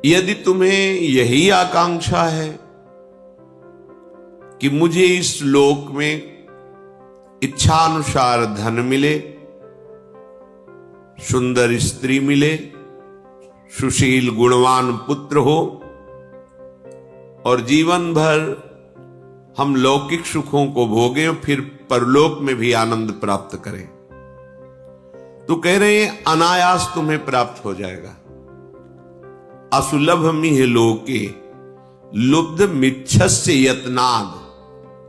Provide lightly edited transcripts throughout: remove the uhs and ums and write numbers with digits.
यदि तुम्हें यही आकांक्षा है कि मुझे इस लोक में इच्छानुसार धन मिले, सुंदर स्त्री मिले, सुशील गुणवान पुत्र हो और जीवन भर हम लौकिक सुखों को भोगें और फिर परलोक में भी आनंद प्राप्त करें, तो कह रहे हैं अनायास तुम्हें प्राप्त हो जाएगा। असुलभ मिह लोके लुब्ध मिच्छस्य यत्नाद,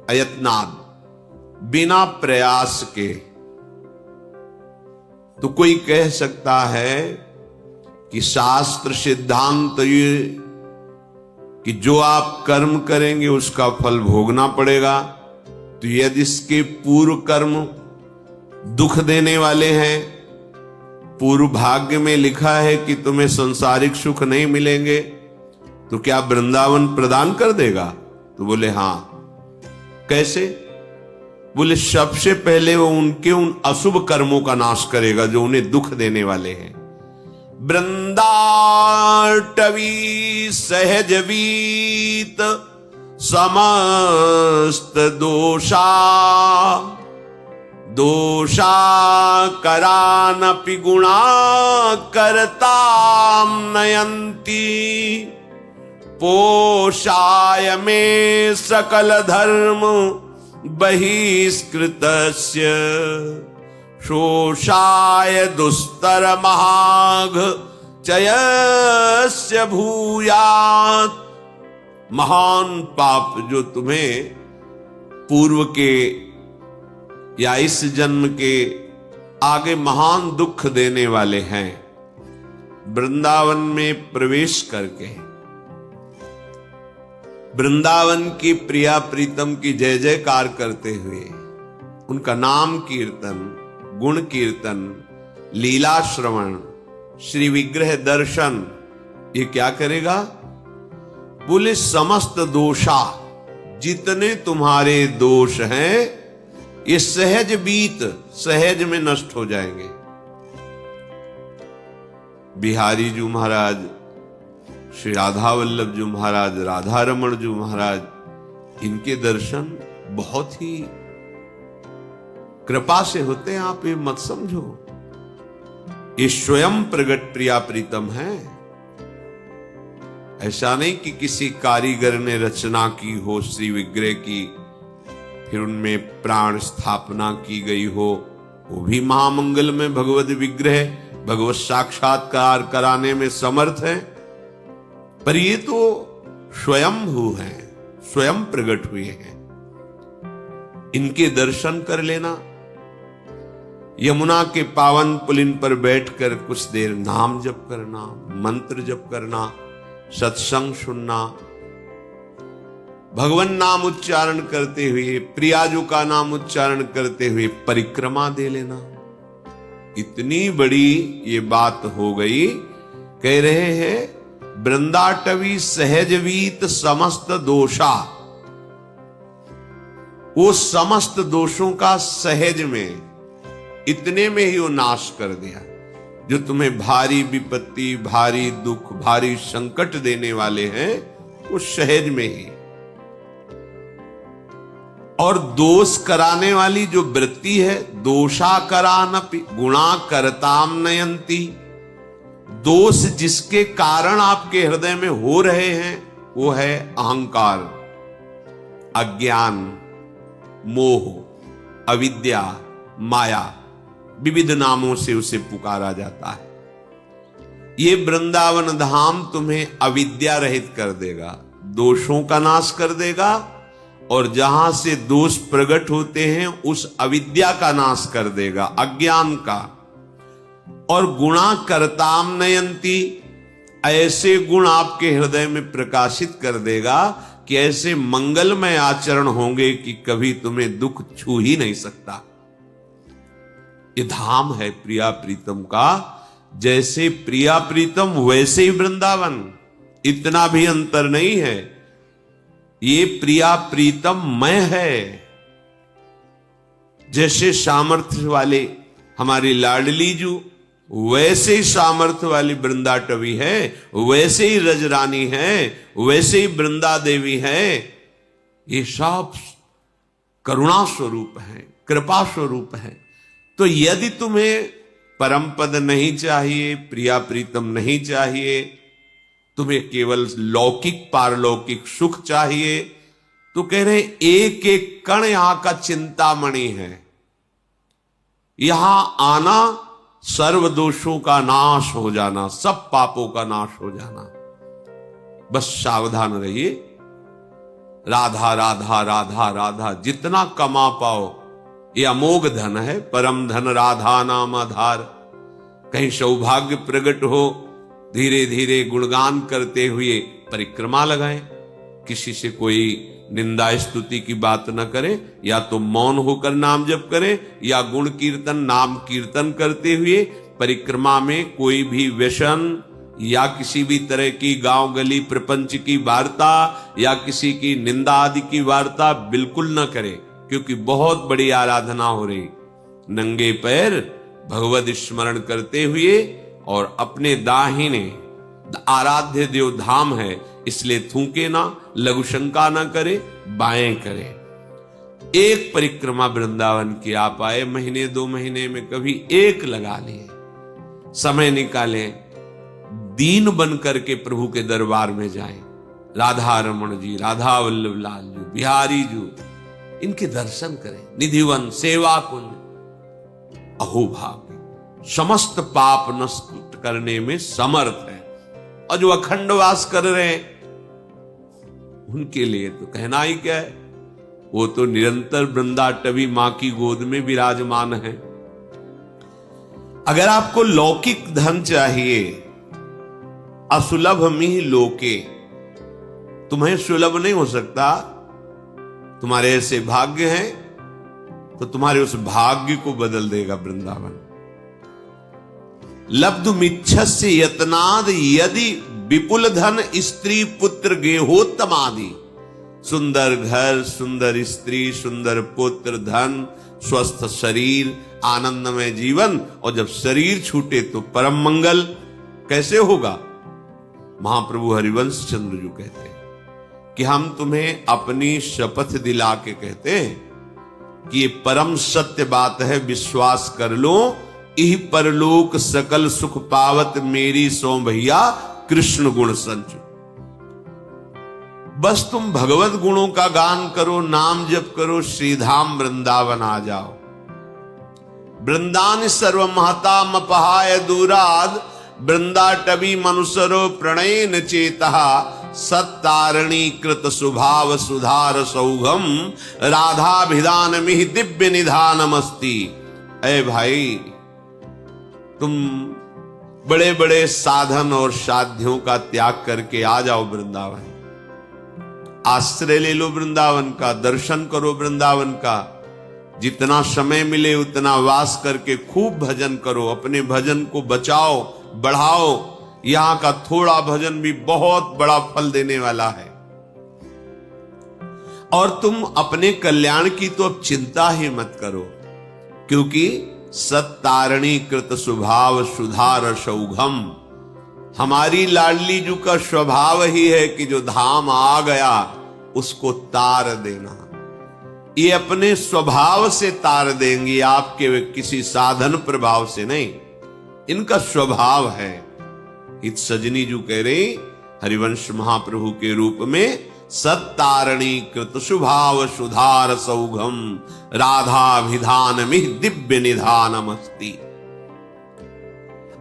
अयत्नाद, बिना प्रयास के। तो कोई कह सकता है कि शास्त्र सिद्धांत ये कि जो आप कर्म करेंगे उसका फल भोगना पड़ेगा, तो यदि इसके पूर्व कर्म दुख देने वाले हैं, पूर्व भाग्य में लिखा है कि तुम्हें संसारिक सुख नहीं मिलेंगे, तो क्या वृंदावन प्रदान कर देगा? तो बोले हां। कैसे? बोले सबसे पहले वो उनके उन अशुभ कर्मों का नाश करेगा जो उन्हें दुख देने वाले हैं। वृंदाटवी सहजवीत समस्त दोषा, दोषा करानपि गुणा करताम नयंती, पोषाय में सकल धर्म बहिष्कृतस्य, शोषाय दुस्तर महाघ चयस्य भूयात्। महान पाप जो तुम्हें पूर्व के या इस जन्म के आगे महान दुख देने वाले हैं, वृंदावन में प्रवेश करके वृंदावन की प्रिया प्रीतम की जय जयकार करते हुए उनका नाम कीर्तन, गुण कीर्तन, लीला श्रवण, श्री विग्रह दर्शन, ये क्या करेगा? बोले समस्त दोषा, जितने तुम्हारे दोष हैं ये सहज बीत, सहज में नष्ट हो जाएंगे। बिहारी जी महाराज, श्री राधा वल्लभ जी महाराज, राधा रमण जी महाराज, इनके दर्शन बहुत ही कृपा से होते हैं। आप ये मत समझो, ये स्वयं प्रगट प्रिया प्रीतम है। ऐसा नहीं कि किसी कारीगर ने रचना की हो श्री विग्रह की, फिर उनमें प्राण स्थापना की गई हो। वो भी महामंगल में भगवत विग्रह, भगवत साक्षात्कार कराने में समर्थ है, पर ये तो स्वयंभू हैं, स्वयं प्रकट हुए हैं। इनके दर्शन कर लेना, यमुना के पावन पुलिन पर बैठकर कुछ देर नाम जप करना, मंत्र जप करना, सत्संग सुनना, भगवान नाम उच्चारण करते हुए, प्रियाजू का नाम उच्चारण करते हुए परिक्रमा दे लेना। इतनी बड़ी ये बात हो गई। कह रहे हैं वृंदाटवी सहजवीत समस्त दोषा, वो समस्त दोषों का सहज में, इतने में ही वो नाश कर दिया। जो तुम्हें भारी विपत्ति, भारी दुख, भारी संकट देने वाले हैं, वो सहज में ही। और दोष कराने वाली जो वृत्ति है, दोषा करानपि गुणा करताम नयंती, दोष जिसके कारण आपके हृदय में हो रहे हैं वो है अहंकार, अज्ञान, मोह, अविद्या, माया, विविध नामों से उसे पुकारा जाता है। ये वृंदावन धाम तुम्हें अविद्या रहित कर देगा, दोषों का नाश कर देगा, और जहां से दोष प्रकट होते हैं उस अविद्या का नाश कर देगा, अज्ञान का। और गुणा करताम नयंती, ऐसे गुण आपके हृदय में प्रकाशित कर देगा कि ऐसे मंगलमय आचरण होंगे कि कभी तुम्हें दुख छू ही नहीं सकता। ये धाम है प्रिया प्रीतम का। जैसे प्रिया प्रीतम वैसे ही वृंदावन, इतना भी अंतर नहीं है। ये प्रिया प्रीतम मय है। जैसे सामर्थ्य वाले हमारी लाडली जू, वैसे ही सामर्थ्य वाली वृंदा टवी है, वैसे ही रजरानी है, वैसे ही वृंदा देवी है। ये सब करुणा स्वरूप है, कृपा स्वरूप है। तो यदि तुम्हें परम पद नहीं चाहिए, प्रिया प्रीतम नहीं चाहिए, तुम्हें केवल लौकिक पारलौकिक सुख चाहिए, तो कह रहे एक एक कण यहां का चिंतामणि है। यहां आना सर्व दोषों का नाश हो जाना, सब पापों का नाश हो जाना। बस सावधान रहिए। राधा राधा राधा राधा जितना कमा पाओ ये अमोघ धन है, परम धन राधा नाम आधार। कहीं सौभाग्य प्रकट हो, धीरे धीरे गुणगान करते हुए परिक्रमा लगाएं। किसी से कोई निंदा स्तुति की बात न करें, या तो मौन होकर नाम जप करें, या गुण कीर्तन नाम कीर्तन करते हुए परिक्रमा में कोई भी व्यसन या किसी भी तरह की गांव गली प्रपंच की वार्ता या किसी की निंदा आदि की वार्ता बिल्कुल न करें, क्योंकि बहुत बड़ी आराधना हो रही। नंगे पैर भगवत स्मरण करते हुए और अपने दाहिने आराध्य देव धाम है इसलिए थूके ना, लघु शंका ना करे, बाएं करे। एक परिक्रमा वृंदावन की आप आए, महीने 2 महीने में कभी एक लगा लिए, समय निकालें, दीन बन करके प्रभु के दरबार में जाएं। राधा रमण जी, राधा वल्लभ लाल जी, बिहारी जी, इनके दर्शन करें। निधिवन सेवा कुंज अहोभाग्य, समस्त पाप नष्ट करने में समर्थ है। और जो अखंड वास कर रहे हैं उनके लिए तो कहना ही क्या है, वो तो निरंतर वृंदा टवी मां की गोद में विराजमान है। अगर आपको लौकिक धन चाहिए, असुलभ मिह लोके, तुम्हें सुलभ नहीं हो सकता, तुम्हारे ऐसे भाग्य हैं, तो तुम्हारे उस भाग्य को बदल देगा वृंदावन। लब्धुमिच्छस्य यत्नाद यदि विपुल धन स्त्री पुत्र गेहोत्तमादि। सुंदर घर, सुंदर स्त्री, सुंदर पुत्र, धन, स्वस्थ शरीर, आनंदमय जीवन, और जब शरीर छूटे तो परम मंगल कैसे होगा? महाप्रभु हरिवंश चंद्र जी कहते हैं कि हम तुम्हें अपनी शपथ दिला के कहते हैं कि ये परम सत्य बात है, विश्वास कर लो। इह परलोक सकल सुख पावत मेरी सो भैया कृष्ण गुण संच। बस तुम भगवत गुणों का गान करो, नाम जप करो, श्रीधाम वृंदावन आ जाओ। वृंदान सर्व महता मपहाय दूराद, वृंदा टवी मनुसरो प्रणयन चेता, सत्तारणी कृत सुभाव सुधार सौघम, राधाभिधान मिहि दिव्य निधानमस्ति। ऐ भाई, तुम बड़े बड़े साधन और साध्यों का त्याग करके आ जाओ वृंदावन। आश्रय ले लो वृंदावन का, दर्शन करो वृंदावन का। जितना समय मिले उतना वास करके खूब भजन करो, अपने भजन को बचाओ, बढ़ाओ। यहां का थोड़ा भजन भी बहुत बड़ा फल देने वाला है। और तुम अपने कल्याण की तो अब चिंता ही मत करो, क्योंकि सत्तारणी कृत स्वभाव सुधार सौघम। हमारी लाडली जू का स्वभाव ही है कि जो धाम आ गया उसको तार देना। ये अपने स्वभाव से तार देंगी, आपके किसी साधन प्रभाव से नहीं, इनका स्वभाव है। इत सजनी जू कह रहे हरिवंश महाप्रभु के रूप में, सत्तारणी कृत स्वभाव सुधार सौघम, राधाभिधान मिह दिव्य निधानमस्ति।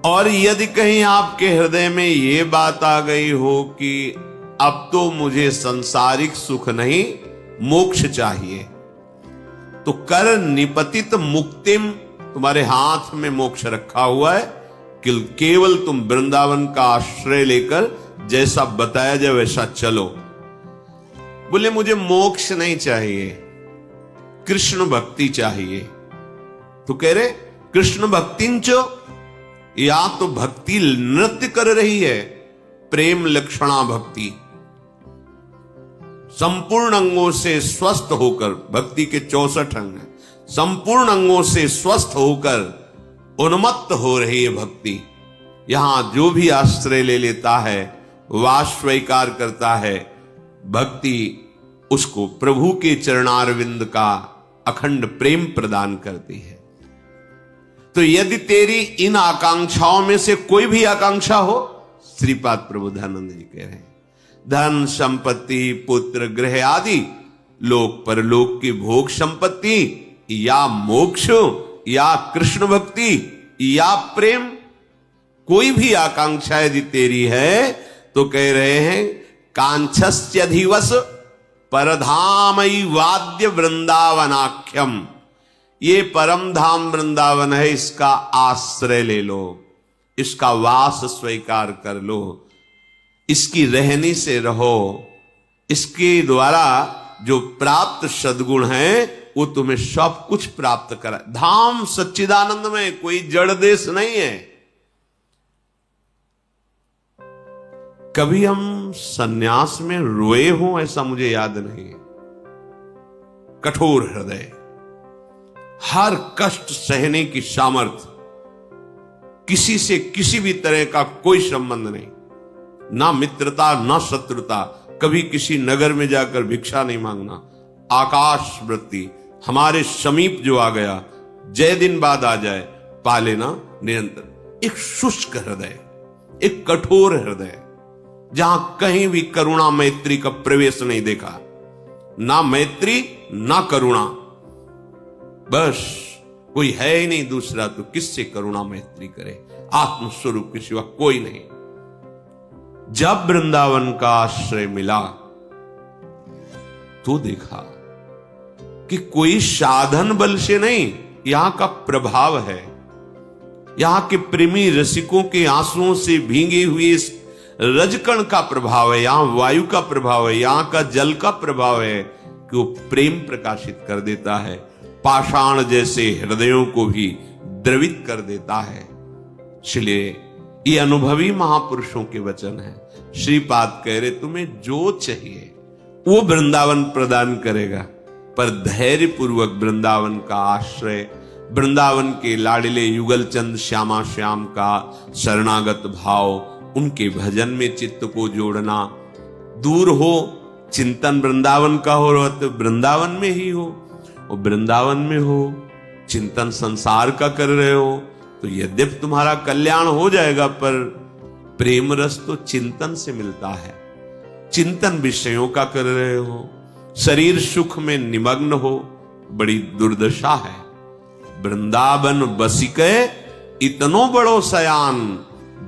और यदि कहीं आपके हृदय में ये बात आ गई हो कि अब तो मुझे सांसारिक सुख नहीं, मोक्ष चाहिए, तो कर निपतित मुक्तिम, तुम्हारे हाथ में मोक्ष रखा हुआ है कि केवल तुम वृंदावन का आश्रय लेकर जैसा बताया जाए वैसा चलो। बोले मुझे मोक्ष नहीं चाहिए, कृष्ण भक्ति चाहिए। तो कह रहे कृष्ण भक्तिंच, या तो भक्ति नृत्य कर रही है, प्रेम लक्षणा भक्ति, संपूर्ण अंगों से स्वस्थ होकर, भक्ति के 64 अंग हैं, संपूर्ण अंगों से स्वस्थ होकर उन्मत्त हो रही है भक्ति। यहां जो भी आश्रय ले लेता है, वास स्वीकार करता है, भक्ति उसको प्रभु के चरणारविंद का अखंड प्रेम प्रदान करती है। तो यदि तेरी इन आकांक्षाओं में से कोई भी आकांक्षा हो, श्रीपाद प्रभु दयानंद जी कह रहे हैं, धन संपत्ति पुत्र गृह आदि लोक परलोक की भोग संपत्ति या मोक्ष या कृष्ण भक्ति या प्रेम, कोई भी आकांक्षा यदि तेरी है तो कह रहे हैं कांक्षस्यधिवस परधामई वाद्य वृंदावनाख्यम, ये परम धाम वृंदावन है, इसका आश्रय ले लो, इसका वास स्वीकार कर लो, इसकी रहनी से रहो, इसके द्वारा जो प्राप्त सद्गुण है वो तुम्हें सब कुछ प्राप्त करा। धाम सच्चिदानंद में कोई जड़ देश नहीं है। कभी हम सन्यास में रोए हों ऐसा मुझे याद नहीं। कठोर हृदय, हर कष्ट सहने की सामर्थ्य, किसी से किसी भी तरह का कोई संबंध नहीं, ना मित्रता ना शत्रुता, कभी किसी नगर में जाकर भिक्षा नहीं मांगना, आकाश वृत्ति, हमारे समीप जो आ गया जय दिन बाद आ जाए पा लेना निरंतर। एक शुष्क हृदय, एक कठोर हृदय, जहां कहीं भी करुणा मैत्री का प्रवेश नहीं देखा, ना मैत्री ना करुणा, बस कोई है ही नहीं दूसरा तो किससे करुणा मैत्री करे, आत्मस्वरूप के सिवा कोई नहीं। जब वृंदावन का आश्रय मिला तो देखा कि कोई साधन बल से नहीं, यहां का प्रभाव है, यहां के प्रेमी रसिकों के आंसुओं से भींगे हुए इस रजकण का प्रभाव है, यहां वायु का प्रभाव है, यहां का जल का प्रभाव है कि वो प्रेम प्रकाशित कर देता है, पाषाण जैसे हृदयों को भी द्रवित कर देता है। इसलिए ये अनुभवी महापुरुषों के वचन है। श्रीपाद कह रहे तुम्हें जो चाहिए वो वृंदावन प्रदान करेगा, पर धैर्य पूर्वक वृंदावन का आश्रय, वृंदावन के लाडले युगल चंद श्यामा श्याम का शरणागत भाव, उनके भजन में चित्त को जोड़ना, दूर हो चिंतन वृंदावन का हो तो वृंदावन में ही हो, और वृंदावन में हो चिंतन संसार का कर रहे हो तो यद्यपि तुम्हारा कल्याण हो जाएगा, पर प्रेम रस तो चिंतन से मिलता है। चिंतन विषयों का कर रहे हो, शरीर सुख में निमग्न हो, बड़ी दुर्दशा है। वृंदावन बसिके इतनो बड़ो सयान,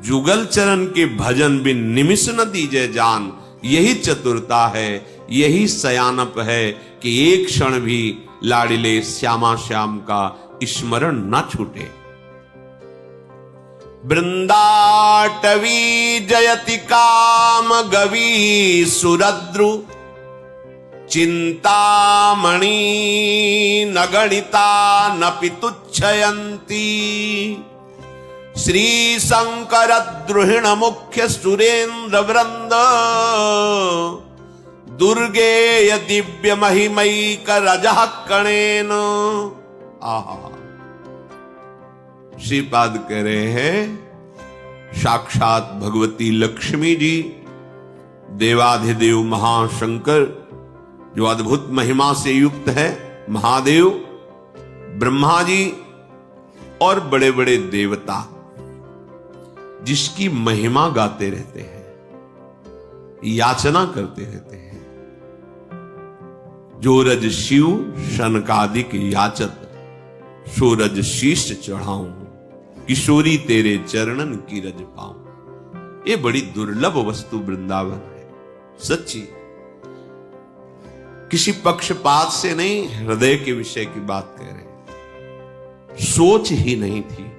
जुगल चरण के भजन बिन निमिष न दीजे जान। यही चतुरता है, यही सयानप है कि एक क्षण भी लाडिले श्यामा श्याम का स्मरण न छूटे। वृंदाटवी जयति काम गवी सुरद्रु, चिंतामणि न गणिता न पितुच्छयंती। श्री शंकर द्रुहिण मुख्य सुरेंद्र वृंद, दुर्गेय दिव्य महिमैक रजः कणेन। आहा, श्रीपाद कह रहे हैं साक्षात भगवती लक्ष्मी जी, देवाधिदेव महाशंकर जो अद्भुत महिमा से युक्त है, महादेव, ब्रह्मा जी और बड़े बड़े देवता जिसकी महिमा गाते रहते हैं, याचना करते रहते हैं। जो रज शिव शनकादिक याचत, सो रज शीश चढ़ाऊं, किशोरी तेरे चरणन की रज पाऊं। ये बड़ी दुर्लभ वस्तु वृंदावन है, सच्ची। किसी पक्षपात से नहीं, हृदय के विषय की बात कह रहे हैं। सोच ही नहीं थी,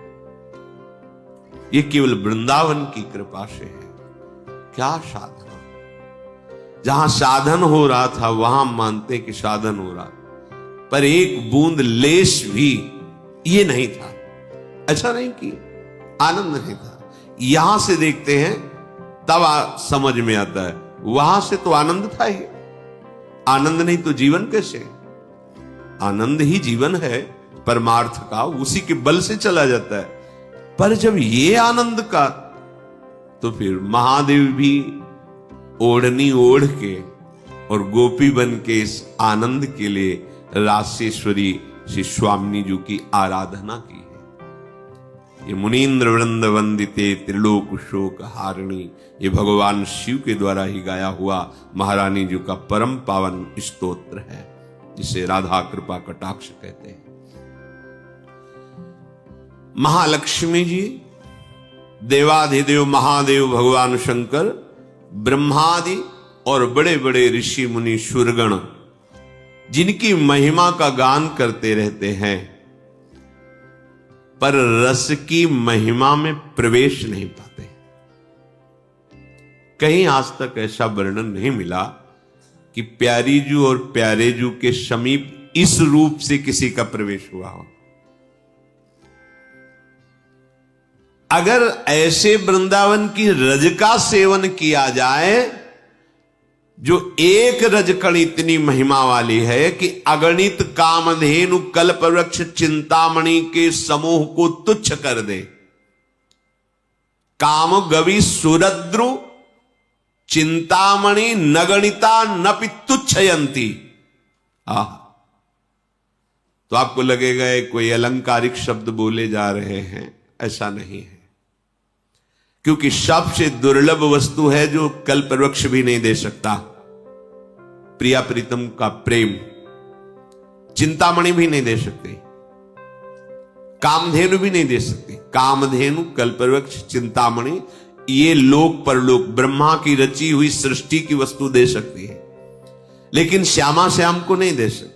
ये केवल वृंदावन की कृपा से है। क्या साधन, जहां साधन हो रहा था वहां मानते कि साधन हो रहा, पर एक बूंद लेश भी ये नहीं था। ऐसा नहीं कि आनंद नहीं था। यहां से देखते हैं तब समझ में आता है, वहां से तो आनंद था ही। आनंद नहीं तो जीवन कैसे? आनंद ही जीवन है परमार्थ का, उसी के बल से चला जाता है। पर जब ये आनंद का, तो फिर महादेव भी ओढ़नी ओढ़ के और गोपी बन के इस आनंद के लिए रासेश्वरी श्री स्वामिनी जी की आराधना की है। ये मुनीन्द्र वृंद वंदिते त्रिलोक शोक हारिणी, ये भगवान शिव के द्वारा ही गाया हुआ महारानी जी का परम पावन स्तोत्र है, जिसे राधा कृपा कटाक्ष कहते हैं। महालक्ष्मी जी, देवाधिदेव महादेव भगवान शंकर, ब्रह्मादि और बड़े बड़े ऋषि मुनि शूरगण जिनकी महिमा का गान करते रहते हैं, पर रस की महिमा में प्रवेश नहीं पाते। कहीं आज तक ऐसा वर्णन नहीं मिला कि प्यारी जू और प्यारे जू के समीप इस रूप से किसी का प्रवेश हुआ हो। अगर ऐसे वृंदावन की रज का सेवन किया जाए, जो एक रजकण इतनी महिमा वाली है कि अगणित कामधेनु कल्प वृक्ष चिंतामणि के समूह को तुच्छ कर दे। काम गवि सुरद्रु चिंतामणि नगणिता नपि तुच्छयंती। तो आपको लगेगा कोई अलंकारिक शब्द बोले जा रहे हैं, ऐसा नहीं है, क्योंकि सबसे दुर्लभ वस्तु है जो कल्प वृक्ष भी नहीं दे सकता। प्रिया प्रीतम का प्रेम चिंतामणि भी नहीं दे सकते, कामधेनु भी नहीं दे सकते। कामधेनु, कल्पवृक्ष, चिंतामणि ये लोक परलोक ब्रह्मा की रची हुई सृष्टि की वस्तु दे सकती है, लेकिन श्यामा श्याम को नहीं दे सकती।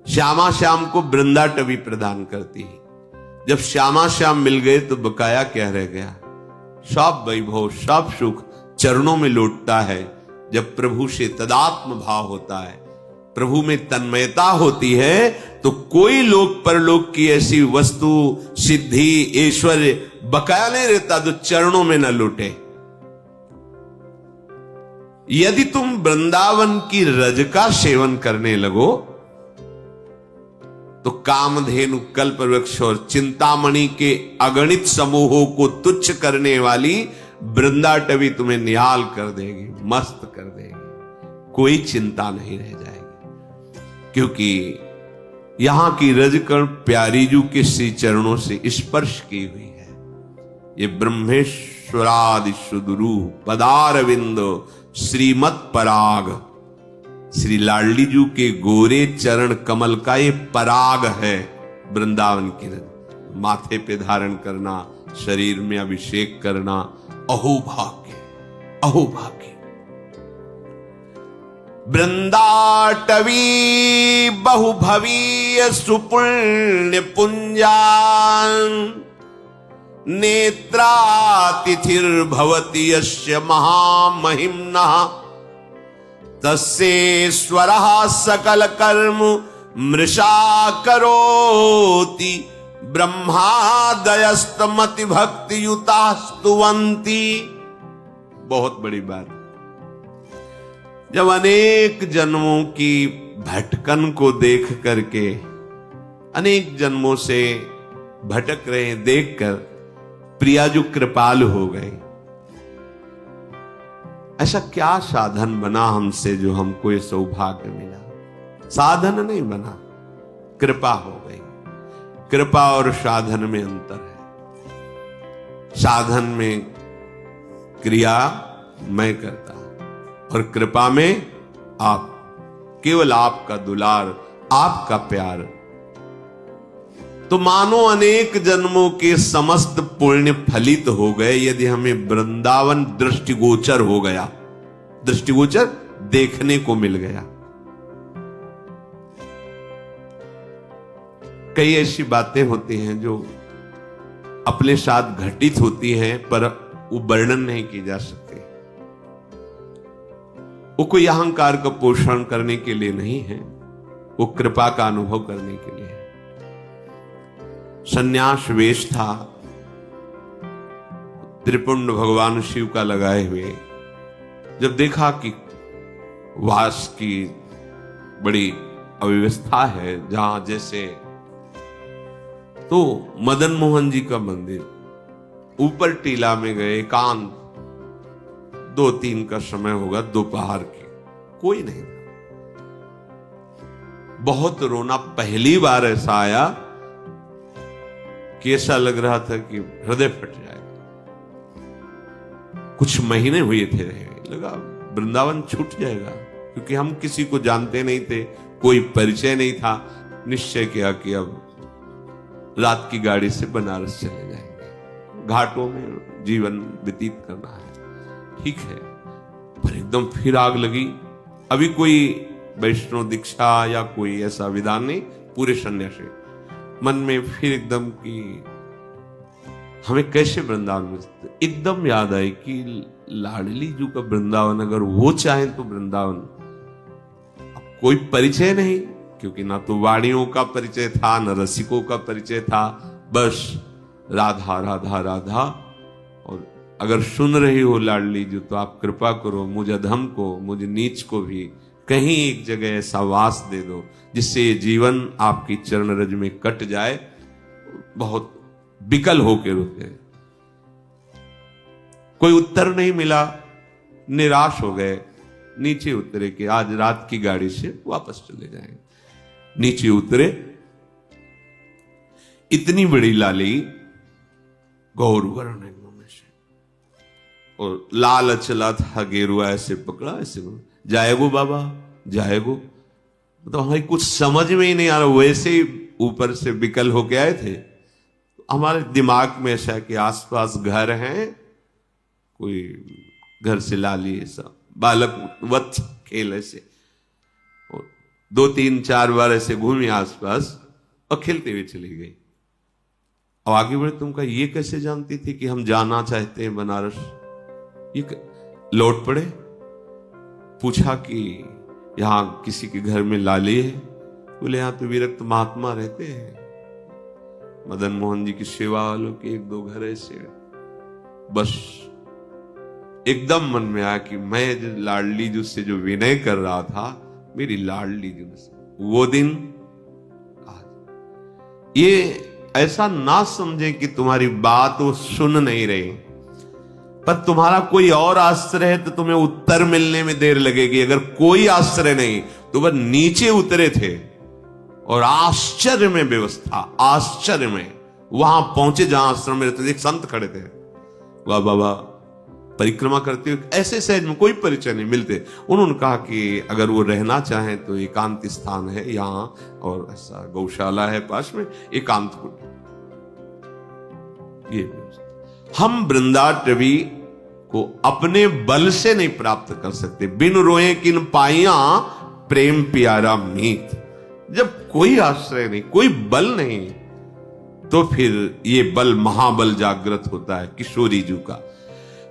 श्यामा श्याम को वृंदाटवी प्रदान करती है। जब श्यामा श्याम मिल गए तो बकाया क्या रह गया? सब वैभव, सब सुख चरणों में लौटता है। जब प्रभु से तदात्म भाव होता है, प्रभु में तन्मयता होती है, तो कोई लोक परलोक की ऐसी वस्तु, सिद्धि, ऐश्वर्य बकाया नहीं रहता जो चरणों में न लौटे। यदि तुम वृंदावन की रज का सेवन करने लगो तो कामधेनु, कल्पवृक्ष और चिंतामणि के अगणित समूहों को तुच्छ करने वाली वृंदाटवी तुम्हें निहाल कर देगी, मस्त कर देगी। कोई चिंता नहीं रह जाएगी, क्योंकि यहां की रजकण प्यारीजू के श्री चरणों से स्पर्श की हुई है। ये ब्रह्मेश्वरादि सुदुरू पदारविंदो श्रीमत पराग, श्री लाडली जू के गोरे चरण कमल का ये पराग है। वृंदावन की रज माथे पे धारण करना, शरीर में अभिषेक करना, अहोभाग्य, अहोभाग्य। वृंदाटवी बहुभवीय सुपुण्य पुंजान नेत्रातिथिर्भवति यस्य महामहिम्नः तस्येश्वरः सकल कर्म मृषा करोति ब्रह्मादयस्तमति भक्ति युता स्तुवंती। बहुत बड़ी बात। जब अनेक जन्मों की भटकन को देख करके, अनेक जन्मों से भटक रहे देखकर प्रियाजू कृपालु हो गए। ऐसा क्या साधन बना हमसे जो हमको ये सौभाग्य मिला? साधन नहीं बना, कृपा हो गई। कृपा और साधन में अंतर है। साधन में क्रिया मैं करता और कृपा में आप, केवल आपका दुलार, आपका प्यार। तो मानो अनेक जन्मों के समस्त पुण्य फलित हो गए यदि हमें वृंदावन दृष्टिगोचर हो गया, दृष्टिगोचर देखने को मिल गया। कई ऐसी बातें होती हैं जो अपने साथ घटित होती हैं पर वो वर्णन नहीं की जा सकती। वो कोई अहंकार का पोषण करने के लिए नहीं है, वो कृपा का अनुभव करने के लिए है। सन्यास वेश था, त्रिपुंड भगवान शिव का लगाए हुए। जब देखा कि वास की बड़ी अव्यवस्था है जहां जैसे, तो तो मदन मोहन जी का मंदिर, ऊपर टीला में गए, एकांत, 2-3 का समय होगा, दोपहर के, कोई नहीं था। बहुत रोना, पहली बार ऐसा आया कि ऐसा लग रहा था कि हृदय फट जाएगा। कुछ महीने हुए थे, लगा वृंदावन छूट जाएगा, क्योंकि हम किसी को जानते नहीं थे, कोई परिचय नहीं था। निश्चय किया कि अब रात की गाड़ी से बनारस चले जाएंगे, घाटों में जीवन व्यतीत करना है, ठीक है। पर एकदम फिर आग लगी। अभी कोई वैष्णव दीक्षा या कोई ऐसा विधान नहीं, पूरे सन्यासी। मन में फिर एकदम कि हमें कैसे वृंदावन में, एकदम याद आई कि लाडली जी का वृंदावन, अगर वो चाहे तो वृंदावन। अब कोई परिचय नहीं, क्योंकि ना तो वाणियों का परिचय था, न रसिकों का परिचय था, बस राधा राधा राधा। और अगर सुन रही हो लाडली जी, तो आप कृपा करो, मुझ अधम को, मुझ नीच को भी कहीं एक जगह ऐसा वास दे दो जिससे ये जीवन आपकी चरण रज में कट जाए। बहुत विकल होकर रुके, कोई उत्तर नहीं मिला, निराश हो गए। नीचे उतरे कि आज रात की गाड़ी से वापस चले जाएंगे। नीचे उतरे, इतनी बड़ी लाली गौर वर्ण में से, और लाल अचला था, गेरुआ ऐसे पकड़ा, ऐसे जाएगो बाबा जाएगो। तो हमें कुछ समझ में ही नहीं आ रहा, वैसे ही ऊपर से विकल होके आए थे। हमारे दिमाग में ऐसा है कि आसपास घर हैं, कोई घर से लाली ऐसा बालक वत्स खेल ऐसे, और 2-3-4 बार ऐसे घूमी आसपास और खेलते हुए चली गई। अब आगे बढ़े, तुम कहा ये कैसे जानती थी कि हम जाना चाहते हैं बनारस? ये लौट पड़े, पूछा कि यहां किसी के घर में लाली है? बोले यहां तो विरक्त महात्मा रहते हैं, मदन मोहन जी की सेवा वालों के 1-2 घर ऐसे। बस एकदम मन में आया कि मैं लाडली जी से जो विनय कर रहा था, मेरी लाडली जी से वो दिन आज। ये ऐसा ना समझे कि तुम्हारी बात वो सुन नहीं रही, पर तुम्हारा कोई और आश्रय है तो तुम्हें उत्तर मिलने में देर लगेगी। अगर कोई आश्रय नहीं तो वह नीचे उतरे थे और आश्चर्य में व्यवस्था, आश्चर्य में वहां पहुंचे जहां आश्रम में रहते थे। एक संत खड़े थे, वाह बाबा परिक्रमा करते हुए, ऐसे सहज में कोई परिचय नहीं मिलते। उन्होंने कहा कि अगर वो रहना चाहें तो एकांत स्थान है यहाँ, और ऐसा गौशाला है पास में, एकांत कुट। ये हम वृंदाटवी को अपने बल से नहीं प्राप्त कर सकते। बिन रोए किन पाइया प्रेम प्यारा मीत। जब कोई आश्रय नहीं, कोई बल नहीं, तो फिर ये बल महाबल जागृत होता है किशोरी जी का।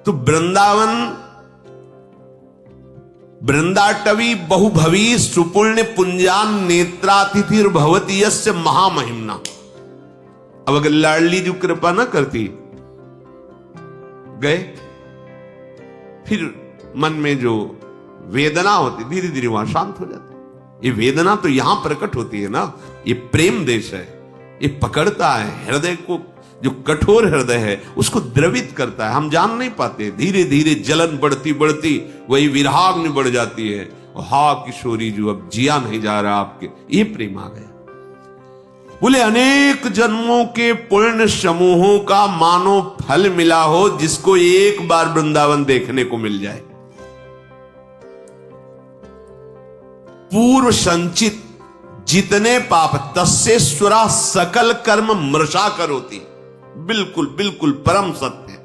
तो वृंदावन, वृंदाटवी बहुभवी सुपुण्य पुंजान नेत्रातिथिर भवती यस्य महामहिमना। अब अगर लाडली जी कृपा ना करती, गए, फिर मन में जो वेदना होती धीरे धीरे वहां शांत हो जाती। ये वेदना तो यहां प्रकट होती है ना, ये प्रेम देश है, ये पकड़ता है हृदय को, जो कठोर हृदय है उसको द्रवित करता है। हम जान नहीं पाते, धीरे धीरे जलन बढ़ती बढ़ती वही विराग्नि बढ़ जाती है। हा किशोरी जो अब जिया नहीं जा रहा आपके, ये प्रेम आ गया। बोले अनेक जन्मों के पुण्य समूहों का मानो फल मिला हो, जिसको एक बार वृंदावन देखने को मिल जाए। पूर्व संचित जितने पाप तस्येश्वरा सकल कर्म मृषा करोति। बिल्कुल बिल्कुल परम सत्य।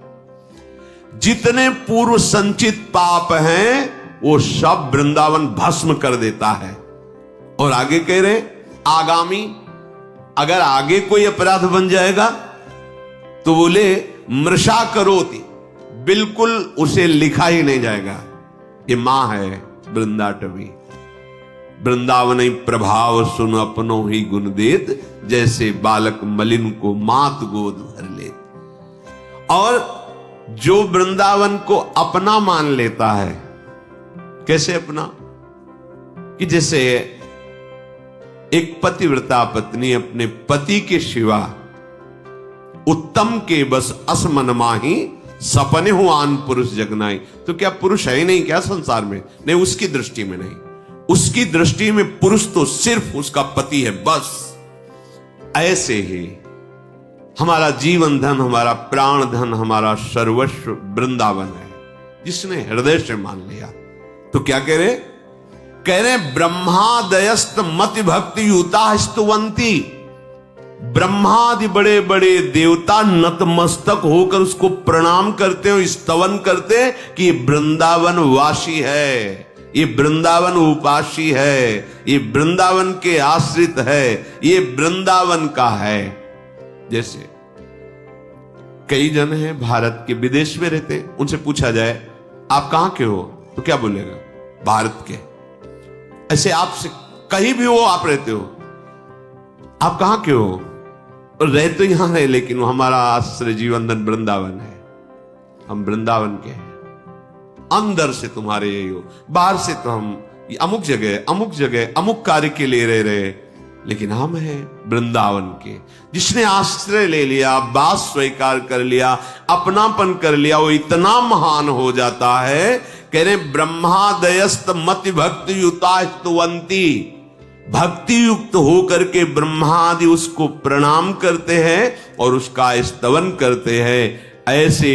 जितने पूर्व संचित पाप हैं वो सब वृंदावन भस्म कर देता है। और आगे कह रहे आगामी, अगर आगे कोई अपराध बन जाएगा तो बोले मृषा करोति, बिल्कुल उसे लिखा ही नहीं जाएगा। ये मां है वृंदाटवी। वृंदावन प्रभाव सुन अपनो ही गुण देत, जैसे बालक मलिन को मात गोद भर ले। और जो वृंदावन को अपना मान लेता है, कैसे अपना? कि जैसे एक पतिव्रता पत्नी अपने पति के सिवा उत्तम के बस असमन माही, सपने हो आन पुरुष जगनाई। तो क्या पुरुष है ही नहीं क्या संसार में? नहीं, उसकी दृष्टि में नहीं। उसकी दृष्टि में पुरुष तो सिर्फ उसका पति है, बस। ऐसे ही हमारा जीवन धन, हमारा प्राण धन, हमारा सर्वस्व वृंदावन है, जिसने हृदय से मान लिया। तो क्या कह रहे ब्रह्मादयस्त मति भक्ति युता स्तुवंती। ब्रह्मादि बड़े बड़े देवता नतमस्तक होकर उसको प्रणाम करते हो, स्तवन करते हैं कि ये वृंदावन वासी है, ये वृंदावन उपासी है, ये वृंदावन के आश्रित है, ये वृंदावन का है। जैसे कई जन हैं भारत के विदेश में रहते, उनसे पूछा जाए आप कहां के हो, तो क्या बोलेगा? भारत के। ऐसे आपसे कहीं भी हो, आप रहते हो, आप कहां के हो? रह तो यहां है, लेकिन हमारा आश्रय जीवन धन वृंदावन है, हम वृंदावन के हैं। अंदर से तुम्हारे यही हो, बाहर से तो हम अमुक जगह अमुक कार्य के लिए रह रहे, लेकिन हम हैं वृंदावन के। जिसने आश्रय ले लिया, बात स्वीकार कर लिया, अपनापन कर लिया, वो इतना महान हो जाता है। कह रहे ब्रह्मादयस्त मति भक्ति युता स्तुवंती। भक्ति युक्त होकर के ब्रह्मादि उसको प्रणाम करते हैं और उसका स्तवन करते हैं। ऐसे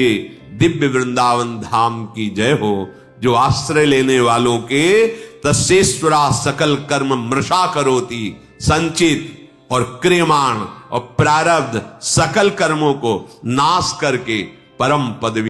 दिव्य वृंदावन धाम की जय हो, जो आश्रय लेने वालों के तस्येश्वरा सकल कर्म मृषा करोति। संचित और क्रियमाण और प्रारब्ध सकल कर्मों को नाश करके परम पदवी